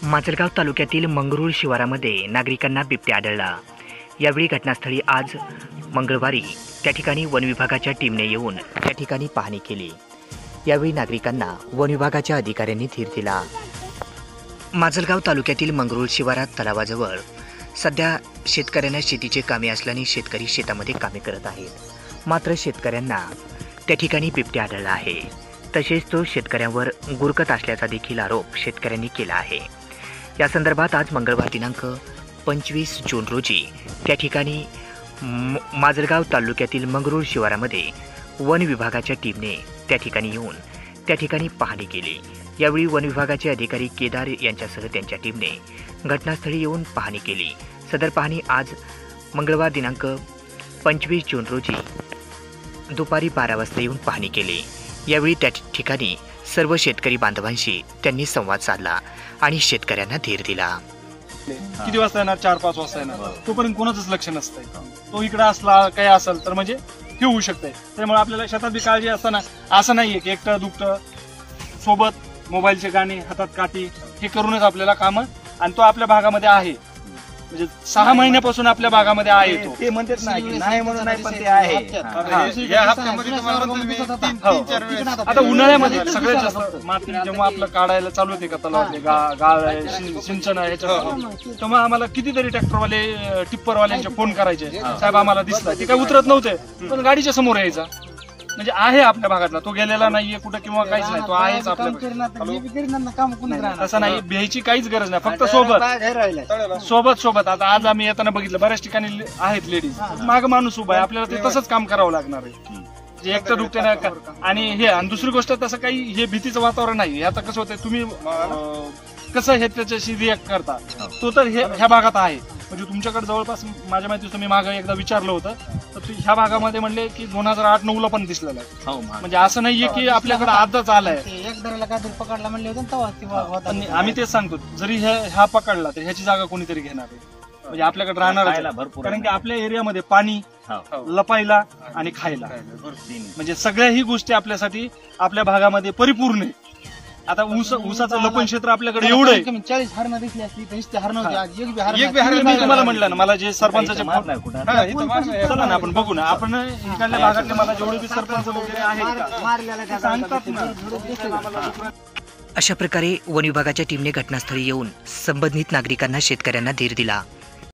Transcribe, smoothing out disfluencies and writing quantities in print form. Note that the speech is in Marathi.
माजलगाव तालुक्यातील मंगरूळ शिवारामध्ये नागरिकांना बिबट्या आढळला। यावेळी घटनास्थळी आज मंगळवारी त्या ठिकाणी वन विभागाच्या टीमने येऊन त्या ठिकाणी पाहणी केली। यावेळी नागरिकांना वन विभागाच्या अधिकाऱ्यांनी धीर दिला। माजलगाव तालुक्यातील मंगरूळ शिवारात तलावाजवळ सध्या शेतकऱ्यांना शेतीचे कामे असल्याने शेतकरी शेतामध्ये कामे करत आहेत। मात्र शेतकऱ्यांना त्या ठिकाणी बिबट्या आढळला आहे। तसेच तो शेतकऱ्यांवर गुरकत असल्याचा देखील आरोप शेतकऱ्यांनी केला आहे। या संदर्भात आज मंगळवार दिनांक 25 जून रोजी त्या ठिकाणी माजलगाव तालुक्यातील मंगरूळ शिवारामध्ये वन विभागाच्या टीमने त्या ठिकाणी येऊन त्या ठिकाणी पाहणी केली। यावेळी वन विभागाचे अधिकारी केदार यांच्यासह त्यांच्या टीमने घटनास्थळी येऊन पाहणी केली। सदर पाहणी आज मंगळवार दिनांक 25 जून रोजी दुपारी 12 वाजता येऊन पाहणी केली। यावेळी त्या ठिकाणी सर्व शेतकरी बांधवांशी त्यांनी संवाद साधला आणि शेतकऱ्यांना धीर दिला। किती वाजता येणार? 4-5 वाजता येणार, तोपर्यंत कोणाचंच लक्ष नसतंय। तो इकडे असला काही असेल तर म्हणजे हे होऊ शकतंय। त्यामुळे आपल्याला शेतात बी काळजी असताना असं नाहीये की एकटं दुकटं सोबत मोबाईलचे गाणे हातात काठी हे करूनच आपल्याला काम, आणि तो आपल्या भागामध्ये आहे, म्हणजे 6 महिन्यापासून आपल्या भागामध्ये आहे। तो ते म्हणतात नाही म्हणून नाही, पण ते आहे। आता उन्हाळ्यामध्ये सगळ्यात जास्त माती जेव्हा आपलं काढायला चालू होते का तलावातले गाळ सिंचन आहे तेव्हा आम्हाला कितीतरी ट्रॅक्टरवाले टिप्परवाल्यांचे फोन करायचे, साहेब आम्हाला दिसला, ते काही उतरत नव्हते पण गाडीच्या समोर यायचा। म्हणजे आहे आपल्या भागातला, तो गेलेला नाहीये कुठं किंवा काहीच नाही, तो आहेच आपल्या। तसं नाही, भ्यायची काहीच गरज नाही, फक्त सोबत आता आज आम्ही येताना बघितलं बऱ्याच ठिकाणी आहेत लेडीज, माग माणूस उभा आहे, आपल्याला ते तसंच काम करावं लागणार आहे, जे एकटं दुखते ना। आणि हे आणि दुसरी गोष्ट तसं काही हे भीतीचं वातावरण नाही। आता कसं होतंय, तुम्ही कसं हे त्याच्याशी रिॲक्ट करता, तो तर ह्या भागात आहे। म्हणजे तुमच्याकडे जवळपास माझ्या माहिती मी मागे एकदा विचारलं होतं तर ह्या भागामध्ये म्हणले की 2008-9 ला पण दिसलेलं आहे। म्हणजे असं नाहीये की आपल्याकडे आजच आलाय। पकडला म्हणले होते, आम्ही तेच सांगतो, जरी ह्या पकडला तर ह्याची जागा कोणीतरी घेणार आहे, म्हणजे आपल्याकडे राहणार भरपूर, कारण की आपल्या एरियामध्ये पाणी, लपायला आणि खायला, म्हणजे सगळ्या ही गोष्टी आपल्यासाठी आपल्या भागामध्ये परिपूर्ण आहे। आता ऊसाचं लपण क्षेत्र आपल्याकडे एवढं आहे, 40 हरणं दिसली असली तर नुसते हरणं होती, मी तुम्हाला म्हटलं ना, मला जे सरपंचाचे चला ना आपण बघू ना, आपण इकडल्या भागातले मला जेवढे बी सरपंच वगैरे आहेत सांगतात ना। अशा प्रकारे वन विभागाच्या टीमने घटनास्थळी येऊन संबंधित नागरिकांना शेतकऱ्यांना धीर दिला।